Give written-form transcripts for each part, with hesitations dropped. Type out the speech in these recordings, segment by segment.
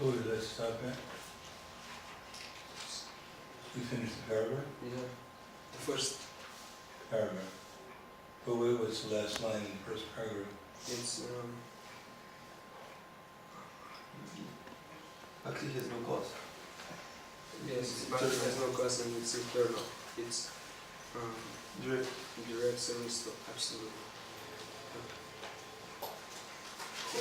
Who did that stop at? We finished the paragraph? Yeah. The first, Paragraph. But what's the last line in the first paragraph? it's, Actually, he has no cause. yes, but it has no cause and it's eternal. It's direct service to absolute.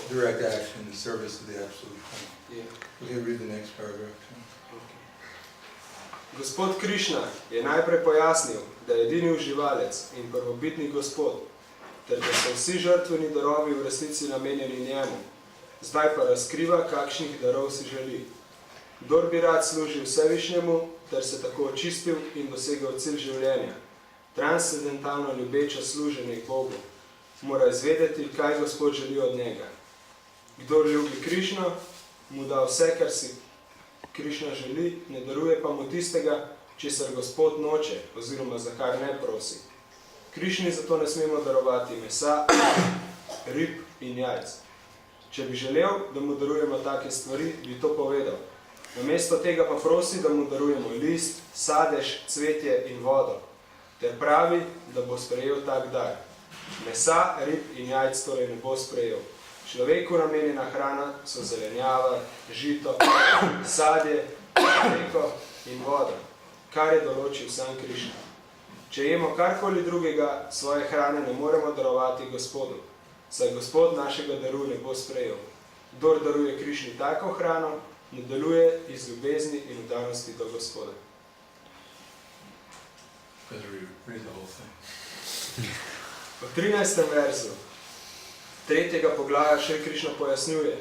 Direct action in service of the absolute point. Yeah. Okay, read the next paragraph too. Okay. Gospod Krišna je najprej pojasnil, da je edini uživalec in prvobitni gospod, ter da so vsi žrtveni darovi v resnici namenjeni njemu. Zdaj pa razkriva, kakšnih darov si želi. Kdor bi rad služil Vsevišnjemu, ter se tako očistil in dosegel cilj življenja, transcendentalno ljubeča služenje Bogu, mora izvedeti, kaj Gospod želi od njega. Kdor ljubi Krišno, mu da vse, kar si Krišna želi, ne daruje pa mu tistega, česar Gospod noče, oziroma za kar ne prosi. Krišni zato ne smemo darovati mesa, rib in jajc. Če bi želel, da mu darujemo take stvari, bi to povedal. Namesto tega pa prosi, da mu darujemo list, sadež, cvetje in vodo, ter pravi, da bo sprejel tak dar. Mesa, rib in jajc torej ne bo sprejel. Človeku namenjena hrana so zelenjava, žito, sadje, mleko in voda, kar je določil sam Krišna. Če jemo karkoli drugega, svoje hrane ne moremo darovati Gospodu, saj Gospod našega daru ne bo sprejel. Kdor daruje Krišni tako hrano, ne deluje iz ljubezni in vdanosti do Gospoda. Read the whole thing. V 13. verzu 3. poglavja še Krišna pojasnjuje,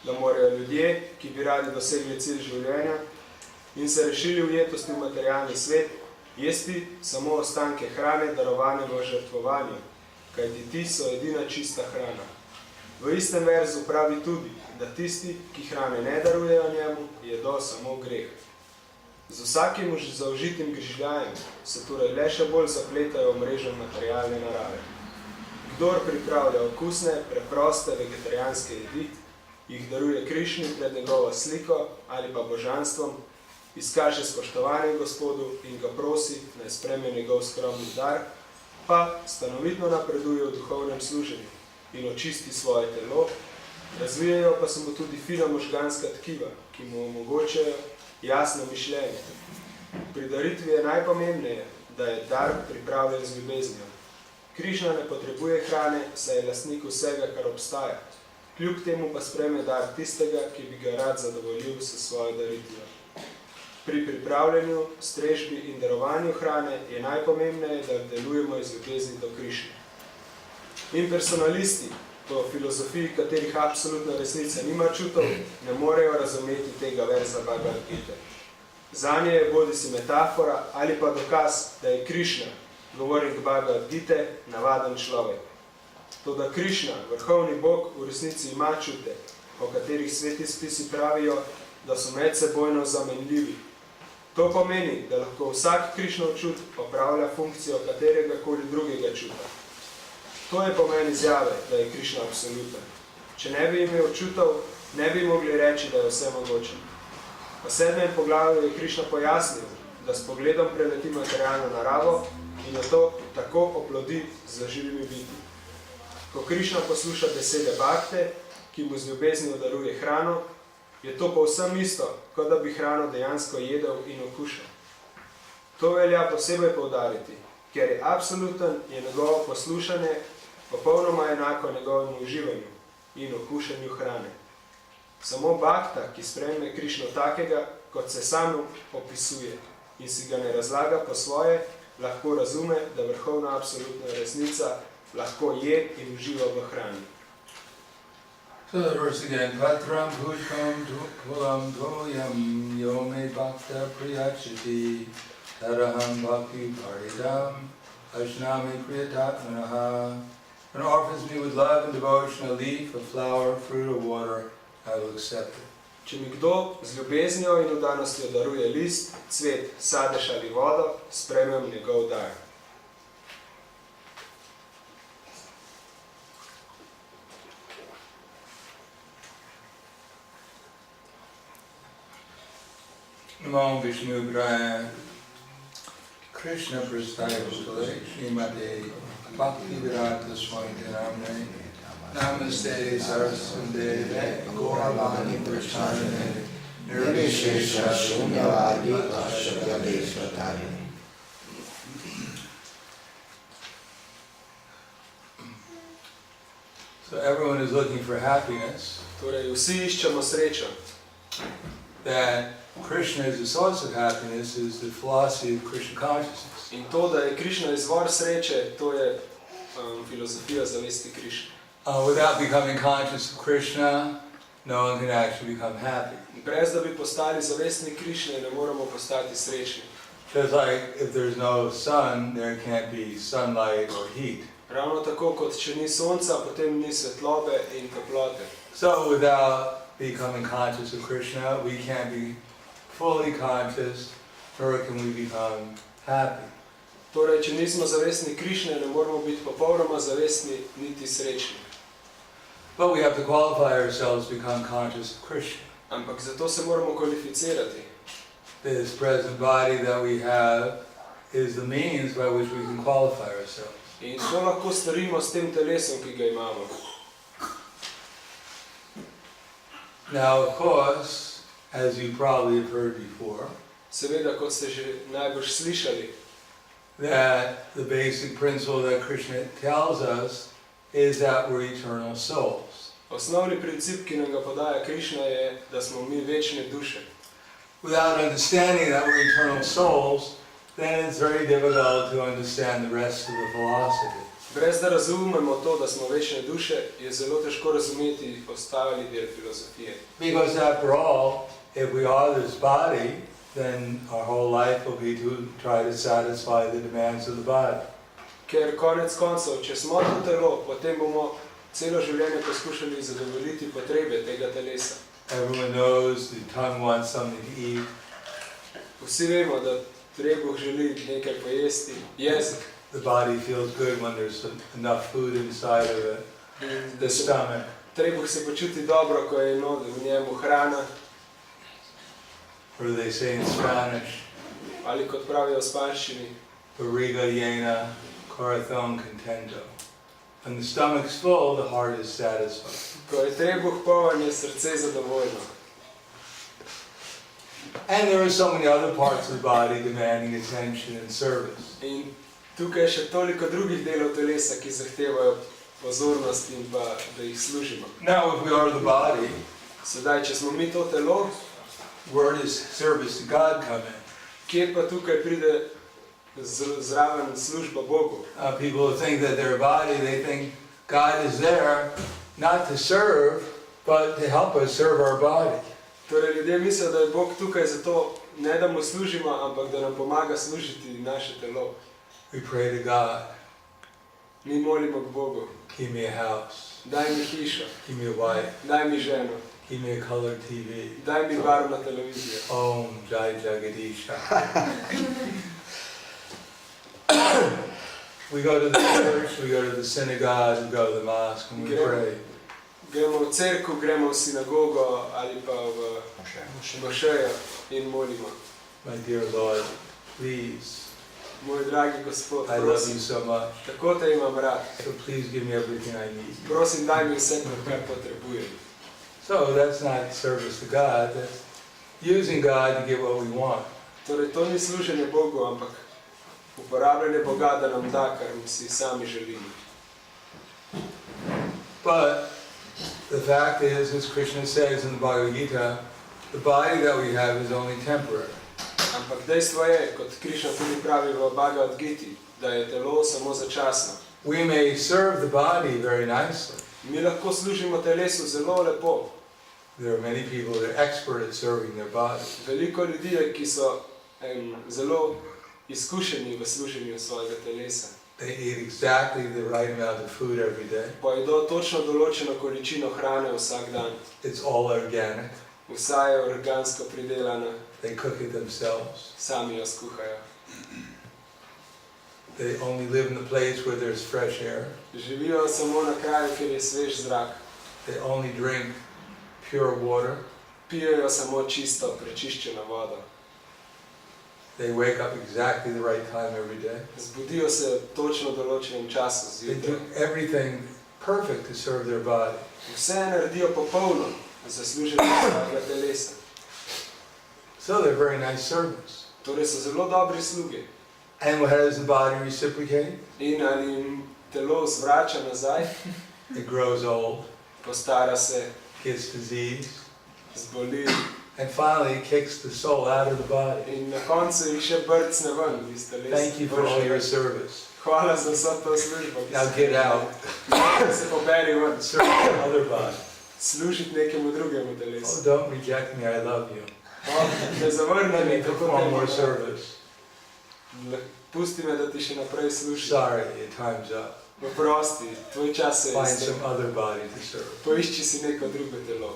da morajo ljudje, ki bi radi dosegli cilj življenja in se rešili ujetosti v materialni svet, jesti samo ostanke hrane, darovane v žrtvovanju, kajti ti so edina čista hrana. V istem verzu pravi tudi, da tisti, ki hrane ne darujejo njemu, jedo samo greh. Z vsakim zaužitim grižljajem se torej le še bolj zapletajo v mrežo materialne narave. Kdor pripravlja okusne, preproste vegetarijanske jedi, jih daruje Krišni pred njegovo sliko ali pa božanstvom, izkaže spoštovanje Gospodu in ga prosi, naj sprejme njegov skromni dar, pa stanovitno napreduje v duhovnem služenju in očisti svoje telo, razvijajo pa se mu tudi fina možganska tkiva, ki mu omogočajo jasno mišljenje. Pri daritvi je najpomembneje, da je dar pripravljen z ljubeznijo. Krišna ne potrebuje hrane, saj je lastnik vsega, kar obstaja. Kljub temu pa sprejme dar tistega, ki bi ga rad zadovoljil s svojo daritvijo. Pri pripravljanju, strežbi in darovanju hrane je najpomembneje, da delujemo iz ljubezni do Krišne. Impersonalisti, po filozofiji katerih absolutna resnica nima čutov, ne morejo razumeti tega verza Bhagavad Gite. Zanje je bodisi metafora ali pa dokaz, da je Krišna, govornik Bhagavad Gite, navaden človek. Toda Krišna, vrhovni Bog, v resnici ima čute, o katerih sveti spisi pravijo, da so medsebojno zamenljivi. To pomeni, da lahko vsak Krišnov čut opravlja funkcijo kateregakoli drugega čuta. To je pomen izjave, da je Krišna absoluten. Če ne bi imel čutov, ne bi mogli reči, da je vse mogoče. V 7. poglavju je Krišna pojasnil, da s pogledom preleti materialno naravo in na to tako oplodi z živimi biti. Ko Krišna posluša besede Bhakte, ki mu z ljubeznijo daruje hrano, je to povsem isto, kot da bi hrano dejansko jedel in okušal. To velja posebej poudariti, ker je absoluten, je njegovo poslušanje popolnoma enako njegovemu uživanju in okušanju hrane. Samo Bhakta, ki sprejme Krišno takega, kot se sam opisuje in si ga ne razlaga po svoje, lahko razume, da vrhovna absolutna resnica lahko je in uživa v hrani. So that verse again, Vatram Bhujkam Dhulam Dhoyam Yome Bhakta Priyachiti Taraham Bhakti Paridam Ashnami Priyatatmanaha. And offers me with love and devotion a leaf, a flower, fruit, or water, I will accept it. Če mi kdo z ljubeznijo in vdanostjo daruje list, cvet, sadež ali vodo, sprejmem njegov dar. Namo Vishnu Graya Krishna Prasthaya Bhutale Srimate Bhakti Vedanta Swami Namne Namaste Saraswate Gauravani Prasthane Nirvishesha Shunyavadi Tashagadeshvataya. So everyone is looking for happiness. Torej, vsi iščemo srečo. That Krishna is the source of happiness is the philosophy of Krishna consciousness. In to, da je Krišna izvor sreče, to je filozofija zavesti Krišne. Without becoming conscious of Krishna, no one can actually become happy. Brez da bi postali zavestni Krišne, ne moremo postati srečni. Just like if there's no sun, there can't be sunlight or heat. Ravno tako, kot če ni sonca, potem ni svetlobe in toplote. So without becoming conscious of Krishna, we can't be fully conscious, nor can we become happy. Torej, če nismo zavestni Krišne, ne moremo biti popolnoma zavestni niti srečni. But we have to qualify ourselves to become conscious of Krishna. Ampak zato se moramo kvalificirati. This present body that we have is the means by which we can qualify ourselves. In to lahko storimo s tem telesom, ki ga imamo. Now, of course, as you probably have heard before, Seveda, kot ste že najbrž slišali, that the basic principle that Krishna tells us is that we're eternal souls. osnovni princip, ki nam ga podaja Krišna, je, da smo mi večne duše. Without understanding that we're eternal souls, then it's very difficult to understand the rest of the philosophy. Brez da razumemo to, da smo večne duše, je zelo težko razumeti ostali del filozofije. Because after all, if we are this body, then our whole life will be to try to satisfy the demands of the body. Ker konec koncev, če smo to telo, potem bomo celo življenje poskušali zadovoljiti potrebe tega telesa. Everyone knows the tongue wants something to eat. Vsi vemo, da trebuh želi nekaj pojesti, jezik. The body feels good when there's enough food inside of it, the stomach. Trebuh se počuti dobro, ko je v njemu hrana, Or they say in Spanish, ali kot pravijo v španščini, barriga llena, corazón contento. When the stomach's full, the heart is satisfied. ko je trebuh poln, je srce zadovoljno. And there are so many other parts of the body demanding attention and service. In tukaj je še toliko drugih delov telesa, ki zahtevajo pozornost in pa, da jih služimo. Now, if we are the body, Sedaj, če smo mi to telo, where does service to God come in? kje pa tukaj pride zraven služba Bogu? People think that they're a body, they think God is there not to serve, but to help us serve our body. Torej, ljudje mislijo, da je Bog tukaj zato, ne da mu služimo, ampak da nam pomaga služiti naše telo. We pray to God, Mi molimo k Bogu. give me a house, Daj mi hišo, give me a wife, daj mi ženo, give me a colored TV. daj mi barvno televizijo. Om Jai Jagadisha. We go to the church, we go to the synagogue, we go to the mosque, and we pray. Gremo v cerkev, gremo v sinagogo ali pa v mošejo in molimo. My dear Lord, please, Moj dragi Gospod, I love you prosim, so much, tako te imam rad. so please give me everything I need. Prosim, daj mi vse, kar potrebujem. So that's not service to God, that's using God to get what we want. Torej, to ni služenje Bogu, ampak uporabljanje Boga, da nam da, kar si sami želimo. But the fact is, as Krishna says in the Bhagavad Gita, the body that we have is only temporary. Ampak dejstvo je, kot Krišna tudi pravi v Bhagavad Giti, da je telo samo začasno. We may serve the body very nicely. Mi lahko služimo telesu zelo lepo. There are many people that are expert at serving their body. Veliko ljudi je, ki so zelo izkušeni v služenju svojega telesa. They eat exactly the right amount of food every day. Pojedo točno določeno količino hrane vsak dan. It's all organic. Vsa je organsko pridelana, They cook it themselves. sami jo skuhajo. They only live in the place where there's fresh air. Živijo samo na kraju, kjer je svež zrak. They only drink pure water. Pijejo samo čisto, prečiščeno vodo. They wake up exactly the right time every day. Zbudijo se točno v določenem času They zjutraj. do everything perfect to serve their body. Vse naredijo popolno za služenje svojega telesa. So they're very nice servants. Torej so zelo dobri slugi. And how does the body reciprocate? In ali jim telo zvrača nazaj, It grows old, postara se, gets disease, zboli and finally it kicks the soul out of the body. in na koncu jih še brcne ven iz telesa. Thank you for all your service. Hvala za vso to službo. ki Now ste get jo out. naredili. Se poberi ven, Serve another body. služiti nekemu drugemu Oh, telesu. don't reject me, I love you. Ne zavrne me, kako Perform more te service. pusti me, da ti še naprej služim. Sorry, your time's up. Oprosti, tvoj čas se je Find iztekel. some other body to serve. Poišči si neko drugo telo.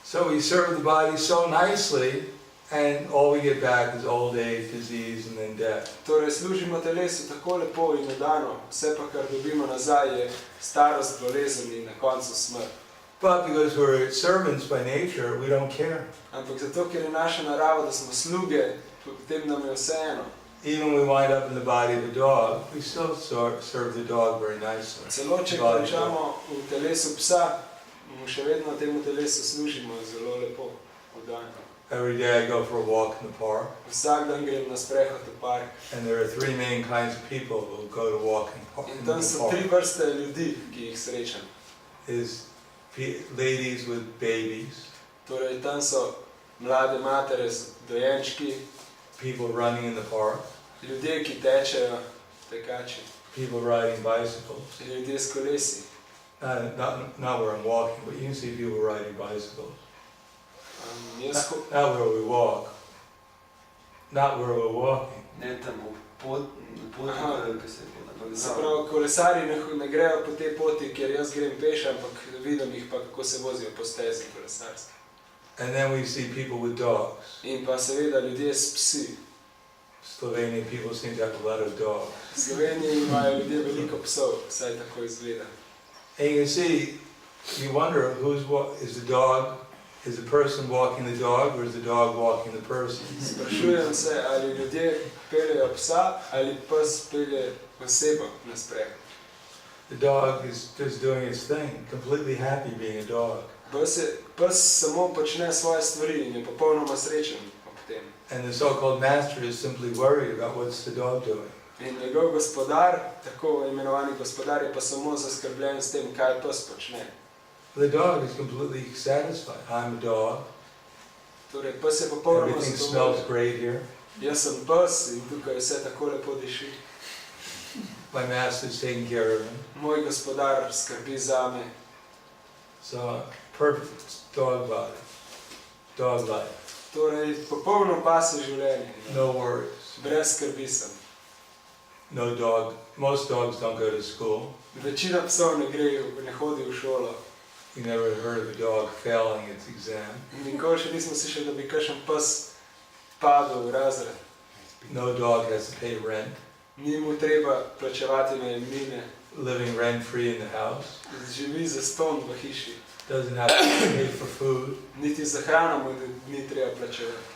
So we serve the body so nicely, and all we get back is old age, disease, and then death. Torej, služimo telesu tako lepo in nadano, vse pa, kar dobimo nazaj, je starost, bolezen in na koncu smrt. But because we're servants by nature, we don't care. Ampak zato, ker je naša narava, da smo sluge, potem nam je vseeno. Even when we wind up in the body of a dog, we still serve the dog very nicely. Celo, če Body končamo v telesu psa, mu še vedno temu telesu služimo zelo lepo, oddajno. Every day I go for a walk in the park, Vsak dan grem na sprehod v park and there are three main kinds of people who go to walk in in the tam so tri park. vrste ljudi, ki jih srečam. Is ladies with babies, Torej, tam so mlade matere z dojenčki, people running in the park, ljudje, ki tečejo, tekači, people riding bicycles. ljudje s kolesi. Not where I'm walking, but you can see people riding bicycles. Jaz Not where we walk. Not where we're walking. Ne tam pot, Aha. ki se je Se pravi, kolesarji ne grejo po tej poti, kjer jaz grem peš, ampak vidim jih pa, kako se vozijo po stezi kolesarski. And then we see people with dogs. In pa seveda ljudje s psi. Slovenian people seem to have a lot of dogs. V Sloveniji imajo ljudje veliko psov, vsaj tako izgleda. And you can see, you wonder is the person walking the dog, or is the dog walking the person? Sprašujem se, ali ljudje peljejo psa, ali pes pelje osebo na sprehod. The dog is just doing its thing, completely happy being a dog. Pes samo počne svoje stvari in je popolnoma srečen ob tem. And the so-called master is simply worried about what's the dog doing. In njegov gospodar, tako imenovani gospodar, je pa samo zaskrbljen s tem, kaj pes počne. The dog is completely satisfied. I'm a dog. Torej, pes je popolnoma Everything smells zadovoljen. great here. Jaz sem pes in tukaj vse tako lepo diši. My master's taking care of him. Moj gospodar skrbi zame. So, perfect dog body. Dog life. Torej, popolno pasje življenje. No worries. Brez skrbi sem. No dog. Most dogs don't go to school. Večina psov ne hodi v šolo. You never heard of a dog failing its exam. Nikoli še nismo slišali, da bi kakšen pes padel v razred. No dog has to pay rent. Ni mu treba plačevati najemnine. Living rent-free in the house. Živi zastonj v hiši. Doesn't have to pay for food. Niti za hrano mu ni treba plačevati.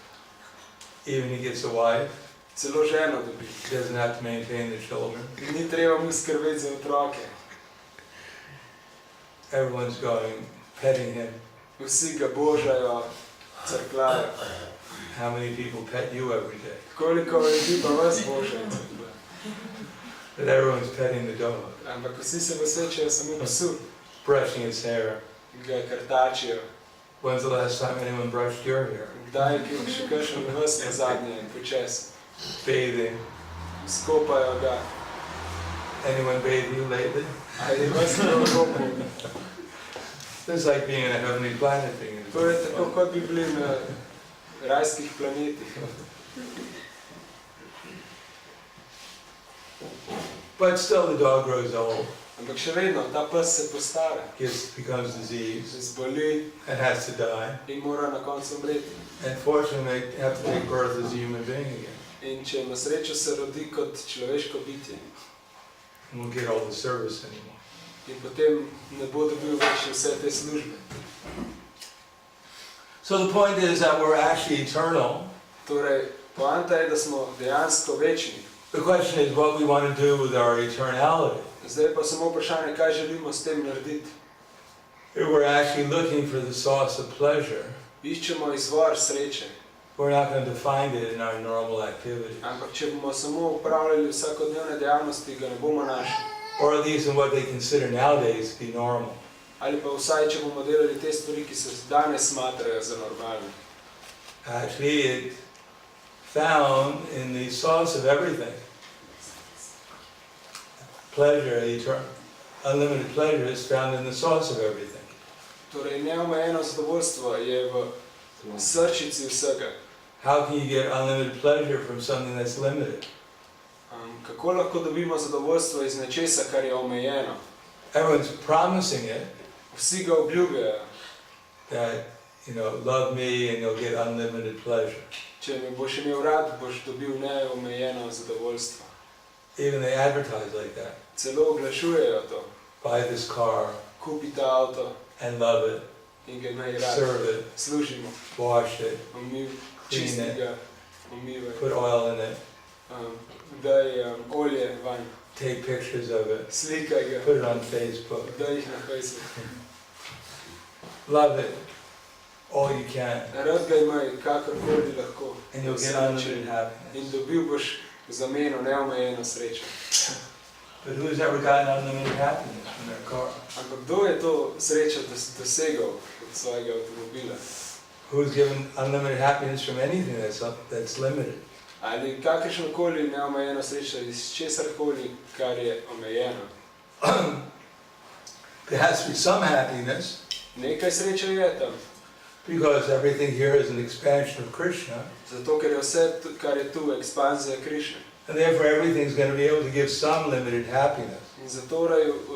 Even he gets a wife. Celo ženo dobi. Doesn't have to maintain the children. Ni treba mu skrbeti za otroke. Everyone's going, petting him. Vsi ga božajo, crkljajo. How many people pet you every day? Koliko ljudi pa vas božajo, crkljajo. But everyone's petting the dog. Ampak vsi se posvečajo samo psu. Brushing its hair. Ga krtačijo. When's the last time anyone brushed your hair? Kdaj je še kakšen vas na zadnje počes. Bathing. Skopajo ga. Anyone bathe you lately? A je vas prav kopal. It's like being on a heavenly planet being in To je tako, kot bi bili na rajskih planetih. But still the dog grows old, Ampak še vedno, ta pes se postara. becomes diseased, Se zboli and has to die. in mora na koncu umreti. And fortunately they have to take birth as a human being again. In če ima srečo, se rodi kot človeško bitje. And won't get all the service anymore. In potem ne bo dobil več vse te službe. So the point is that we're actually eternal, Torej, poanta je, da smo dejansko večni. The question is what we want to do with our eternality. Zdaj pa samo vprašanje, kaj želimo s tem narediti. If we're actually looking for the source of pleasure, Iščemo izvor sreče, we're not going to find it in our normal activities, ampak če bomo samo upravljali vsakodnevne dejavnosti, ga ne bomo našli. or at least in what they consider nowadays to be normal. Ali pa vsaj, če bomo delali te stvari, ki se danes smatrajo za normalne. Actually, it's found in the source of everything. Pleasure, unlimited pleasure is found in the source of everything. Torej, neomejeno zadovoljstvo je v srčici vsega. How can you get unlimited pleasure from something that's limited? Kako lahko dobimo zadovoljstvo iz nečesa, kar je omejeno? Everyone's promising it, Vsi ga obljubljajo. that, love me and you'll get unlimited pleasure. Če me boš imel rad, boš dobil neomejeno zadovoljstvo. Even they advertise like that. Celo oglašujejo to. Buy this car Kupi ta avto and love it, in ga imej rad. serve it, Služimo. wash it, Čisti ga, umivaj. put oil in it, Daj olje vanj. take pictures of it, Slikaj ga. put it on Facebook. Daj jih na Facebook. Love it all you can, Rad ga imaj, kakorkoli lahko. and you'll get unlimited happiness. In dobil boš v zameno neomejeno srečo. But who's ever gotten unlimited happiness from their car? Ampak kdo je to srečo dosegal od svojega avtomobila? Who's given unlimited happiness from anything that's limited? Ali kakršnokoli neomejeno srečo iz česarkoli, kar je omejeno. There has to be some happiness, Nekaj sreče je tam, because everything here is an expansion of Krishna, zato ker je vse, kar je tu, ekspanzija Krišne. and therefore everything's going to be able to give some limited happiness. In zato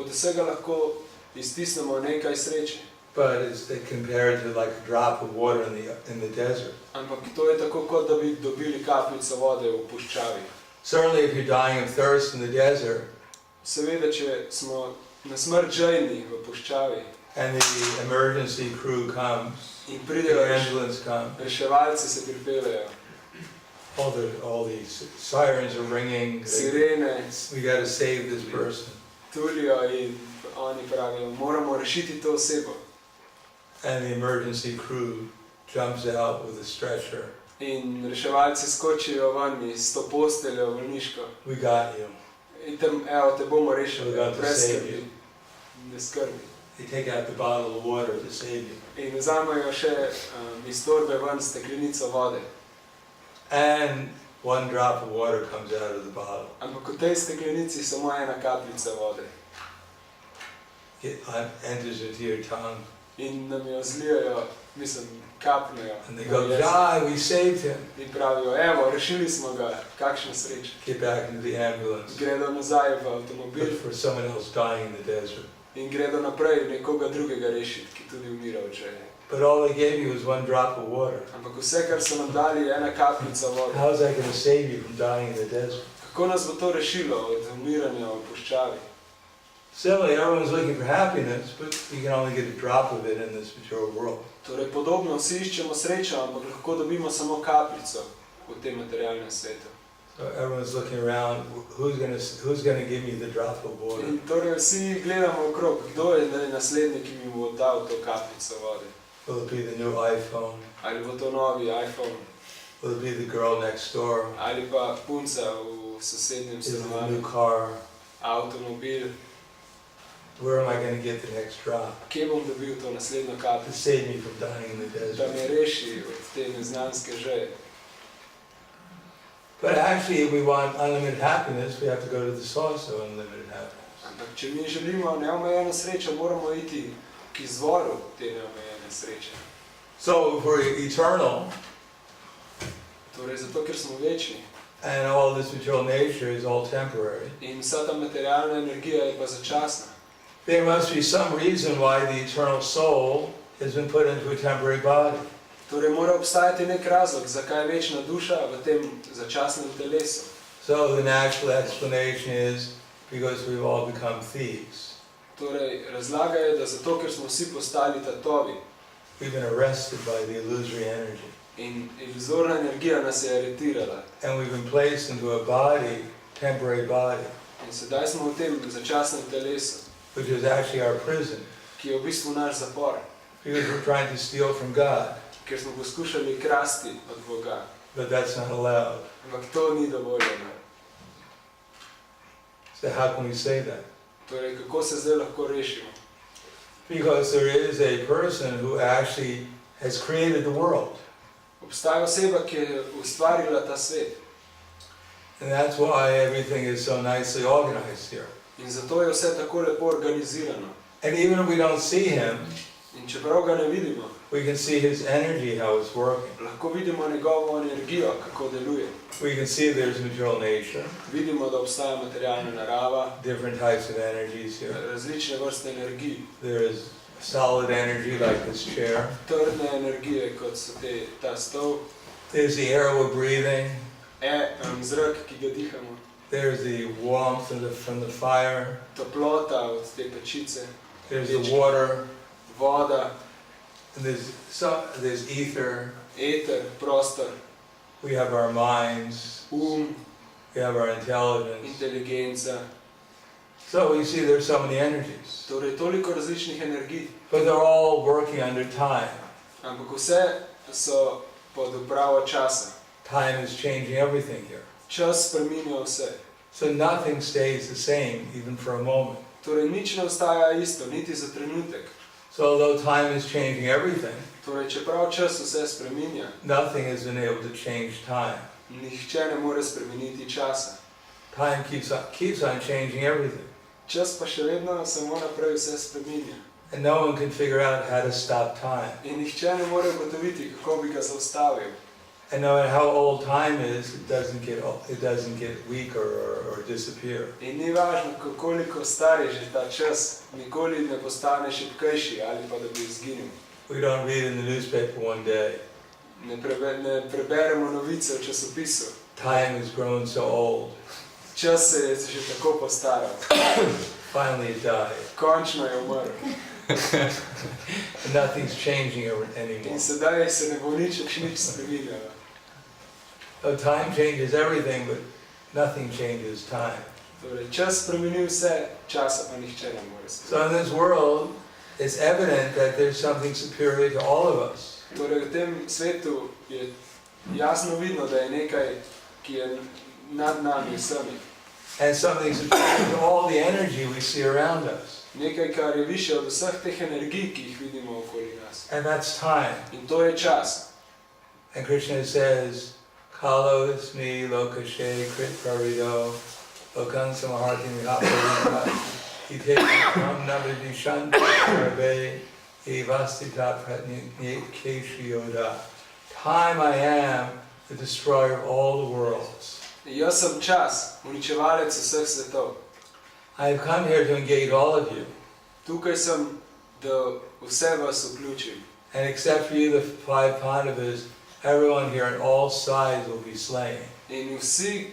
od vsega lahko iztisnemo nekaj sreče. But it's compared to like a drop of water in the desert. Ampak to je tako, kot da bi dobili kapljico vode v puščavi. Certainly if you're dying of thirst in the desert, Seveda, če smo na smrt žejni v puščavi and the emergency crew comes, in the pridejo ambulance comes, reševalci, se pripeljejo, all these sirens are ringing, sirene we got to save this person. tulijo in oni pravijo, moramo rešiti to osebo. And the emergency crew jumps out with a stretcher. In reševalci skočijo ven s to posteljo bolniško. We got you. In tam, evo, te bomo rešili, We got to brez save skrbi. you. Ne skrbi. They take out the bottle of water to save you. In vzamejo še iz torbe ven steklenico vode. And one drop of water comes out of the bottle. Ampak v tej steklenici samo ena kapljica vode. It enters into your tongue. In nam jo zlijajo, kapnejo. And they go, Jai, we saved him. In pravijo, evo, rešili smo ga, kakšna sreča. Get back into the ambulance. Gredo nazaj v avtomobil Look for someone else dying in the desert. in gredo naprej nekoga drugega rešiti, ki tudi umira od želje. But all they gave you was one drop of water. Ampak vse, kar so nam dali, je ena kapljica vode. How is that going to save you from dying in the desert? Kako nas bo to rešilo od umiranja v puščavi? Similarly, everyone's looking for happiness, but you can only get a drop of it in this material world. Torej, podobno vsi iščemo srečo, ampak lahko dobimo samo kapljico v tem materialnem svetu. So everyone's looking around, who's going to give me the drop of water? In torej vsi gledamo okrog, kdo je naslednji, ki mi bo dal to kapljico vode. Will it be the new iPhone? Ali bo to novi iPhone, Will it be the girl next door? ali pa punca v sosednjem Is it a new stanovanju, car? avtomobil. Where am I going to get the next drop Kje bom dobil to naslednjo to kapljico, save me from dying in the da desert? me reši od te neznanske želje. But actually, if we want unlimited happiness, we have to go to the source of unlimited happiness. Ampak če mi želimo neomejeno srečo, moramo iti k izvoru te neomejene sreče. So if we're eternal, Torej, zato, ker smo večni and all this material nature is all temporary, in vsa ta materialna energija je pa začasna, there must be some reason why the eternal soul has been put into a temporary body. torej mora obstajati nek razlog, zakaj je večna duša v tem začasnem telesu. So the natural explanation is because we've all become thieves. Torej, razlaga je, da zato, ker smo vsi postali tatovi, We've been arrested by the illusory energy. In iluzorna energija nas je aretirala. And we've been placed into a body, temporary body, In sedaj smo v tem začasnem telesu, which is actually our prison, ki je v bistvu naš zapor, because we're trying to steal from God, ker smo poskušali krasti od Boga. but that's not allowed. Ampak to ni dovoljeno. So how can we say that? Torej, kako se zdaj lahko rešimo? Because there is a person who actually has created the world. Obstaja oseba, ki je ustvarila ta svet. And that's why everything is so nicely organized here. In zato je vse tako lepo organizirano. And even if we don't see him, In čeprav ga ne vidimo, we can see his energy, how it's working. lahko vidimo njegovo energijo, kako deluje. We can see there's material nature, Vidimo, da obstaja materialna narava, different types of energies here. različne vrste energij, There is solid energy like this chair. trdne energije, kot so ta stol, There's the air we're breathing. zrak, ki ga dihamo, There's the warmth from the fire. toplota od te pečice, There's the water. voda, And there's ether. eter, prostor, We have our minds. We have our intelligence. inteligenca. So we see there's so many energies. Torej, toliko različnih energij, But they're all working under time. ampak vse so pod upravo časa. Time is changing everything here. Čas spreminja vse. So nothing stays the same, even for a moment. Torej, nič ne ostaja isto, niti za trenutek. So although time is changing everything, Torej, čeprav čas vse spreminja, nothing has been able to change time. nihče ne more spremeniti časa. Time keeps on changing everything. Čas pa še vedno samo naprej vse spreminja. And no one can figure out how to stop time. In nihče ne more ugotoviti, kako bi ga zaustavil. And no matter how old time is, it doesn't get weaker or disappear. In ni važno, koliko star je že ta čas, nikoli ne postane šibkejši ali pa da bi izginil. We don't read in the newspaper one day, Ne preberemo novice v časopisu. time has grown so old, Čas se je že tako postaral. finally it died. Končno je umrl. And nothing's changing In anymore. sedaj se ne bo nič spreminjalo. So time changes everything, but nothing changes time. Torej, čas spremeni vse, časa pa nihče ne more spremeniti. So in this world, it's evident that there's something superior to all of us. Torej, v tem svetu je jasno vidno, da je nekaj, ki je nad nami vsemi. And something superior to all the energy we see around us. Nekaj, kar je više od vseh teh energij, ki jih vidimo okoli nas. And that's time. In to je čas. And Krishna says, Kalo ismi lokashe krit parido lokan samaharti mihaparita ite kam navadi shanti karbe evastita pratnikeshiyoda. Time I am, the destroyer of all the worlds. Jaz sem čas, uničevalec vseh svetov. I have come here to engage all of you. Tukaj sem, da vse vas vključim. And except for you, the 5 Pandavas, everyone here on all sides will be slain. In vsi,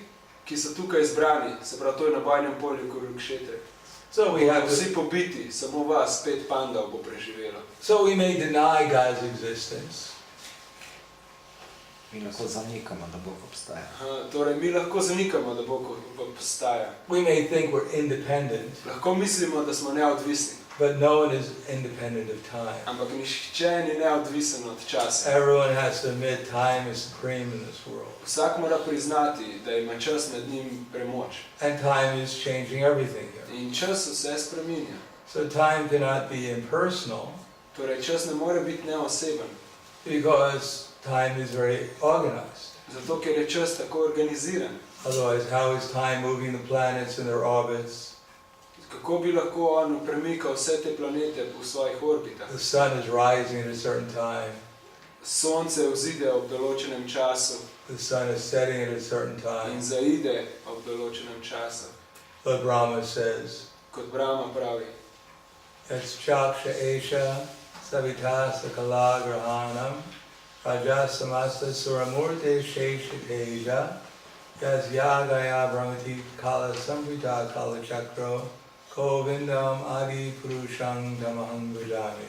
ki so tukaj zbrani, se pravi, to je na bojnem polju Kurukšetre. So we have Vsi to, pobiti, samo vas, 5 pandav bo preživelo. so we may deny God's existence. Mi lahko zanikamo, da Bog obstaja. Torej, mi lahko zanikamo, da Bog obstaja. We may think we're independent, Lahko mislimo, da smo neodvisni, but no one is independent of time. ampak nihče ni neodvisen od časa. Everyone has to admit time is supreme in this world. Vsak mora priznati, da ima čas nad njim premoč. And time is changing everything here. In čas vse spreminja. So time cannot be impersonal Torej, čas ne more biti neoseben, because time is very organized. zato ker je čas tako organiziran. Otherwise, how is time moving the planets in their orbits? Kako bi lahko on premikal vse te planete v svojih orbitah? The sun is rising at a certain time. Sonce vzide ob določenem času The sun is setting at a certain in time. zaide ob določenem času. Lord Brahma says, Kot Brahma pravi, It's Chaksha Esha Savita Sakala Grahanam Raja Samasta Suramurte Shesha Teja Yas Yagaya Brahmati Kala Samvita Kala Chakro Govindam Adi Purushang Damaham Bhajami.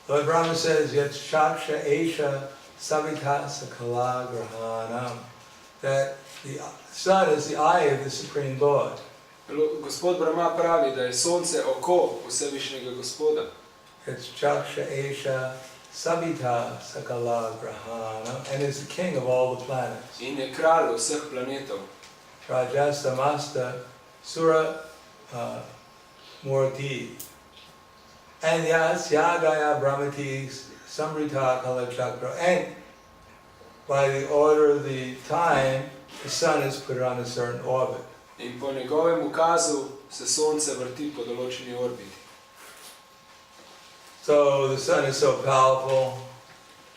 Lord Brahma says, Yet Chaksha Esha Savita Sakala Grahanam, that the sun is the eye of the Supreme Lord. Gospod Brahma pravi, da je sonce oko Vsevišnjega Gospoda. It's Chaksha Esha Savita Sakala Grahanam, and is the king of all the planets. In je kralj vseh planetov. Rajasamasta Sura Murti. And Yagaya Brahmati Samrita Kala Chakra. And by the order of the time, the sun is put on a certain orbit. In po njegovem ukazu se sonce vrti po določeni orbiti. So the sun is so powerful,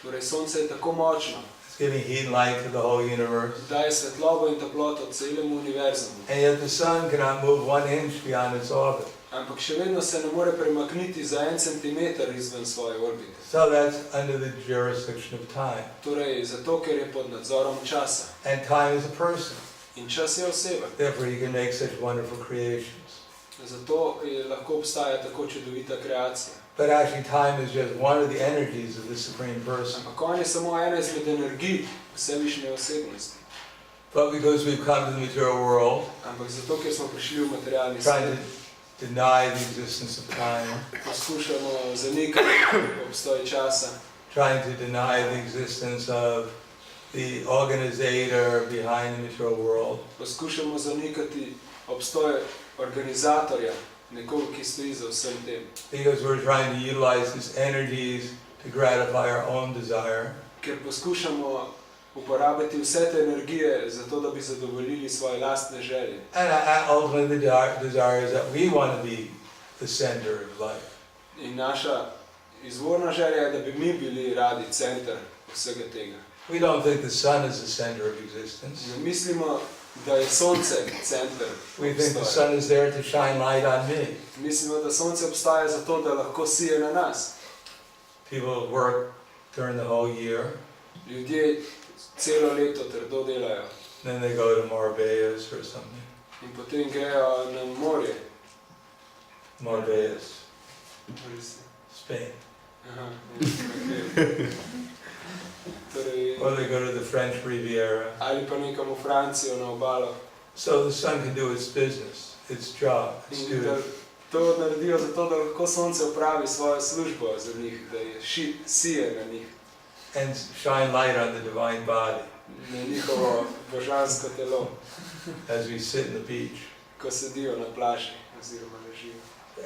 Torej sonce je tako močno, it's giving heat and light to the whole universe. daje svetlobo in toploto celemu univerzumu. And yet the sun cannot move 1 inch beyond its orbit. Ampak še vedno se ne more premakniti za 1 centimeter izven svoje orbite. So that's under the jurisdiction of time. Torej, zato ker je pod nadzorom časa. And time is a person. In čas je oseba. Therefore he can make such wonderful creations. Zato lahko obstaja tako čudovita kreacija. But actually time is just one of the energies of the Supreme Person. Ampak on je samo ena izmed energij Vsevišnje osebnosti. But because we've come to the material world, Ampak zato, ker smo prišli v materialni trying svet, to deny the existence of time, poskušamo zanikati obstoj časa, trying to deny the existence of the organizer behind the material world, poskušamo zanikati obstoj organizatorja, nekoga, ki stoji za vsem tem. because we're trying to utilize these energies to gratify our own desire. Ker poskušamo uporabiti vse te energije zato, da bi zadovoljili svoje lastne želje. And ultimately the desire is that we want to be the center of life. In naša izvorna želja je, da bi mi bili radi center vsega tega. We don't think the sun is the center of existence. Ne mislimo, da je sonce center We think the obstoja. sun is there to shine light on me. Mislimo, da sonce obstaja zato, da lahko sije na nas. People work during the whole year, Ljudje celo leto trdo delajo then they go to Marbellas or something. in potem grejo na morje. Marbellas, Spain. Aha, okay. Torej, Or they go to the French Riviera. ali pa nekam v Francijo na obalo. So the sun can do its business, its job, its In da duty. to naredijo zato, da lahko sonce opravi svojo službo za njih, da je sije na njih, And shine light on the divine body na njihovo božansko telo, as we sit in the beach. ko sedijo na plaži oziroma ležijo.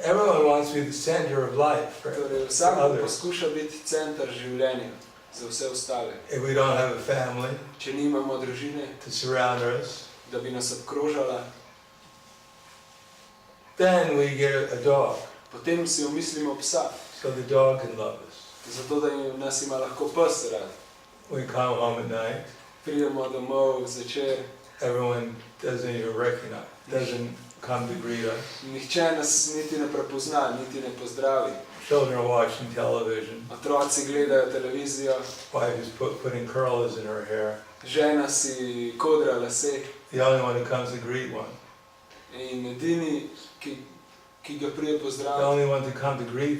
Everyone wants to be the center of life for Torej, vsak others. poskuša biti center življenja za vse ostale. If we don't have a family Če nimamo družine, to surround us, da bi nas obkrožala, then we get a dog, potem si omislimo psa, so the dog can love us. zato da nas ima lahko pes rad. We come home at night, Pridemo domov zvečer, everyone doesn't even recognize, doesn't come to greet us. nihče nas niti ne prepozna, niti ne pozdravi. Children are watching television, Otroci gledajo televizijo, wife is putting curlers in her hair. žena si kodra lase The only one who comes to greet one, in edini, ki ga prije the pozdraviti, only one to come to greet